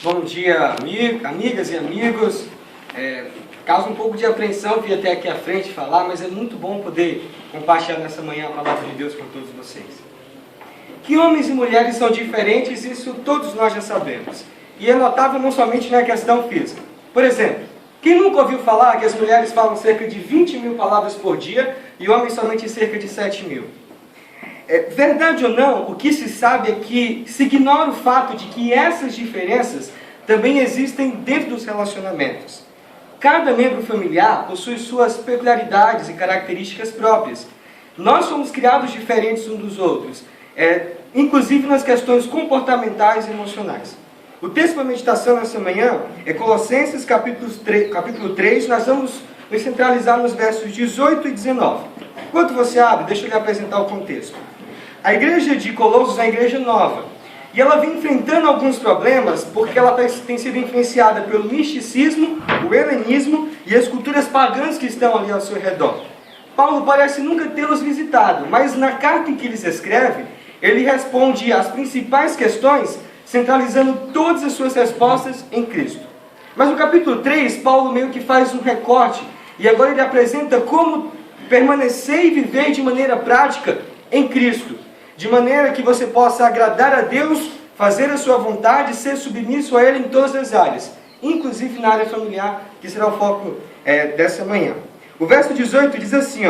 Bom dia, amigas e amigos. Causa um pouco de apreensão vir até aqui à frente falar, mas é muito bom poder compartilhar nessa manhã a palavra de Deus com todos vocês. Que homens e mulheres são diferentes, isso todos nós já sabemos. E é notável não somente na questão física. Por exemplo, quem nunca ouviu falar que as mulheres falam cerca de 20 mil palavras por dia e homens somente cerca de 7 mil? Verdade ou não, o que se sabe é que se ignora o fato de que essas diferenças também existem dentro dos relacionamentos. Cada membro familiar possui suas peculiaridades e características próprias. Nós somos criados diferentes uns dos outros, inclusive nas questões comportamentais e emocionais. O texto para meditação nessa manhã é Colossenses capítulo 3, nós vamos nos centralizar nos versos 18 e 19. Enquanto você abre, deixa eu lhe apresentar o contexto. A igreja de Colossos é uma igreja nova, e ela vem enfrentando alguns problemas porque ela tem sido influenciada pelo misticismo, o helenismo e as culturas pagãs que estão ali ao seu redor. Paulo parece nunca tê-los visitado, mas na carta em que ele escreve, ele responde às principais questões, centralizando todas as suas respostas em Cristo. Mas no capítulo 3, Paulo meio que faz um recorte, e agora ele apresenta como permanecer e viver de maneira prática em Cristo, de maneira que você possa agradar a Deus, fazer a sua vontade, ser submisso a Ele em todas as áreas, inclusive na área familiar, que será o foco dessa manhã. O verso 18 diz assim,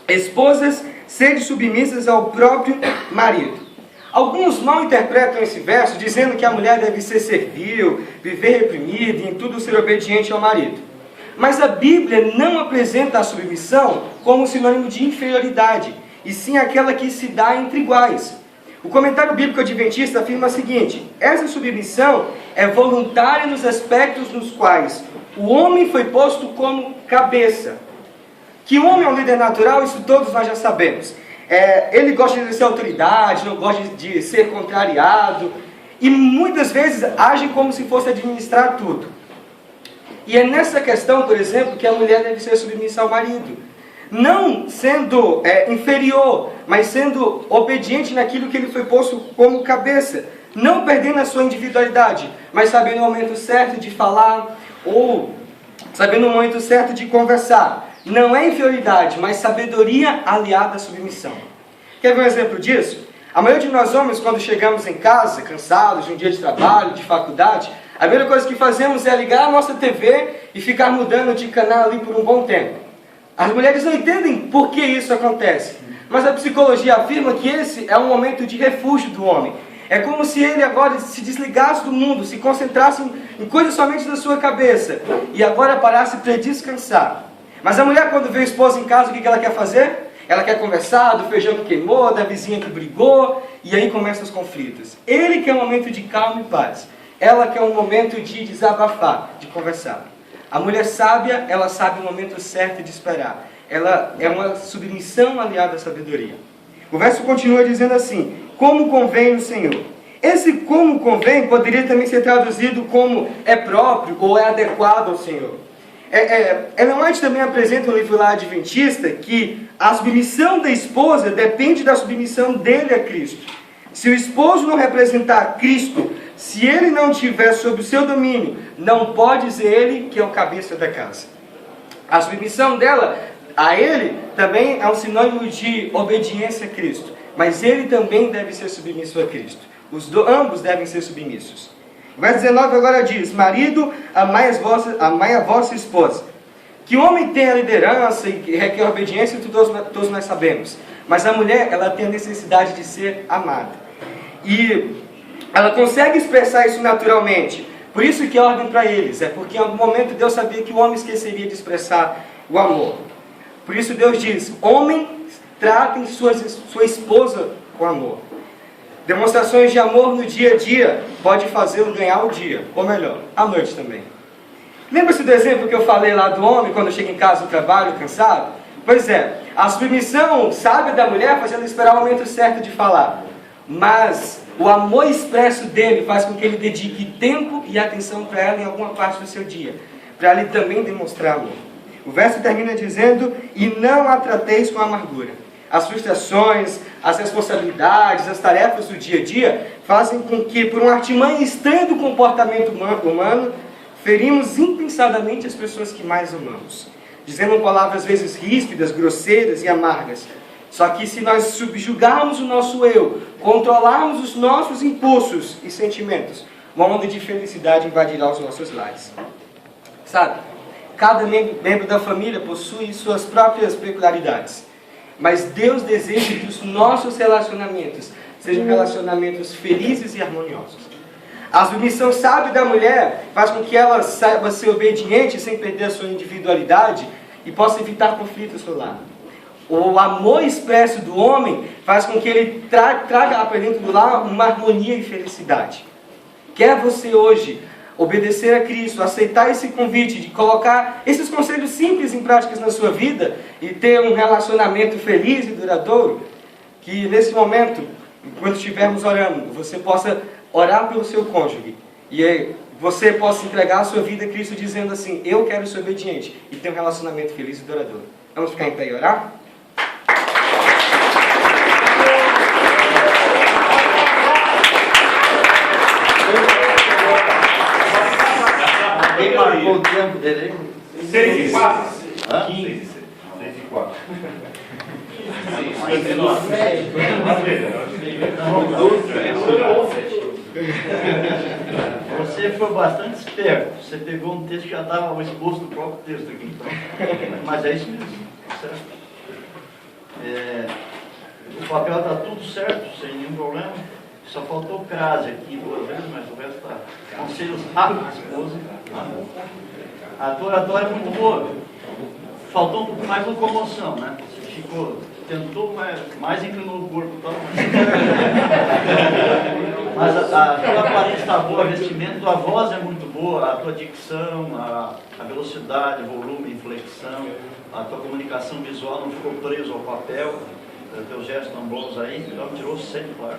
esposas, sede submissas ao próprio marido. Alguns mal interpretam esse verso, dizendo que a mulher deve ser servil, viver reprimida e em tudo ser obediente ao marido. Mas a Bíblia não apresenta a submissão como sinônimo de inferioridade, e sim aquela que se dá entre iguais. O comentário bíblico adventista afirma o seguinte: essa submissão é voluntária nos aspectos nos quais o homem foi posto como cabeça. Que o homem é um líder natural, isso todos nós já sabemos. Ele gosta de exercer autoridade, não gosta de ser contrariado, e muitas vezes age como se fosse administrar tudo. E é nessa questão, por exemplo, que a mulher deve ser submissa ao marido. Não sendo inferior, mas sendo obediente naquilo que ele foi posto como cabeça. Não perdendo a sua individualidade, mas sabendo o momento certo de falar, ou sabendo o momento certo de conversar. Não é inferioridade, mas sabedoria aliada à submissão. Quer ver um exemplo disso? A maioria de nós homens, quando chegamos em casa, cansados de um dia de trabalho, de faculdade, a primeira coisa que fazemos é ligar a nossa TV e ficar mudando de canal ali por um bom tempo. As mulheres não entendem por que isso acontece, mas a psicologia afirma que esse é um momento de refúgio do homem. É como se ele agora se desligasse do mundo, se concentrasse em coisas somente da sua cabeça, e agora parasse para descansar. Mas a mulher, quando vê o esposo em casa, o que ela quer fazer? Ela quer conversar do feijão que queimou, da vizinha que brigou, e aí começam os conflitos. Ele quer um momento de calma e paz. Ela quer um momento de desabafar, de conversar. A mulher sábia, ela sabe o momento certo de esperar. Ela é uma submissão aliada à sabedoria. O verso continua dizendo assim: como convém no Senhor. Esse como convém poderia também ser traduzido como é próprio ou é adequado ao Senhor. Ellen White também apresenta no livro lá adventista que a submissão da esposa depende da submissão dele a Cristo. Se o esposo não representar Cristo, se ele não estiver sob o seu domínio, não pode ser ele que é o cabeça da casa. A submissão dela a ele também é um sinônimo de obediência a Cristo, mas ele também deve ser submisso a Cristo. Ambos devem ser submissos. O verso 19 agora diz: marido, amai a vossa esposa. Que o homem tem a liderança e requer obediência, todos nós sabemos. Mas a mulher, ela tem a necessidade de ser amada. E ela consegue expressar isso naturalmente. Por isso que é ordem para eles. É porque em algum momento Deus sabia que o homem esqueceria de expressar o amor. Por isso Deus diz: homem, tratem sua esposa com amor. Demonstrações de amor no dia a dia pode fazê-lo ganhar o dia, ou melhor, à noite também. Lembra-se do exemplo que eu falei lá do homem quando chega em casa do trabalho cansado? Pois é, a submissão sábia da mulher faz ela esperar o momento certo de falar. Mas o amor expresso dele faz com que ele dedique tempo e atenção para ela em alguma parte do seu dia, para ele também demonstrar amor. O verso termina dizendo: e não a trateis com amargura. as frustrações, as responsabilidades, as tarefas do dia a dia, fazem com que, por uma artimanha estranha do comportamento humano, ferimos impensadamente as pessoas que mais amamos, dizendo palavras às vezes ríspidas, grosseiras e amargas. Só que se nós subjugarmos o nosso eu, controlarmos os nossos impulsos e sentimentos, uma onda de felicidade invadirá os nossos lares. Sabe, cada membro da família possui suas próprias peculiaridades, mas Deus deseja que os nossos relacionamentos sejam relacionamentos felizes e harmoniosos. A submissão sábia da mulher faz com que ela saiba ser obediente sem perder a sua individualidade e possa evitar conflitos no lar. O amor expresso do homem faz com que ele traga para dentro do lar uma harmonia e felicidade. Quer você hoje obedecer a Cristo, aceitar esse convite de colocar esses conselhos simples em práticas na sua vida e ter um relacionamento feliz e duradouro, que nesse momento, enquanto estivermos orando, você possa orar pelo seu cônjuge e você possa entregar a sua vida a Cristo dizendo assim: eu quero ser obediente e ter um relacionamento feliz e duradouro. Vamos ficar em pé e orar? Quem marcou o tempo dele aí? 6 e 4. 15. 6 e 4. Você foi bastante esperto. Você pegou um texto que já estava exposto no próprio texto aqui. Então. Mas é isso mesmo. Certo? O papel está tudo certo, sem nenhum problema. Só faltou crase aqui 2 vezes, mas o resto está. Conselhos rápidos, esposa. A tua oratória é muito boa. Faltou um pouco mais locomoção, né? Você ficou, tentou, mais inclinou o corpo e tal. Mas a tua aparência está boa, a vestimenta, a tua voz é muito boa, a tua dicção, a velocidade, volume, inflexão, a tua comunicação visual não ficou preso ao papel, teus gestos estão bons aí, então tirou 100, claro.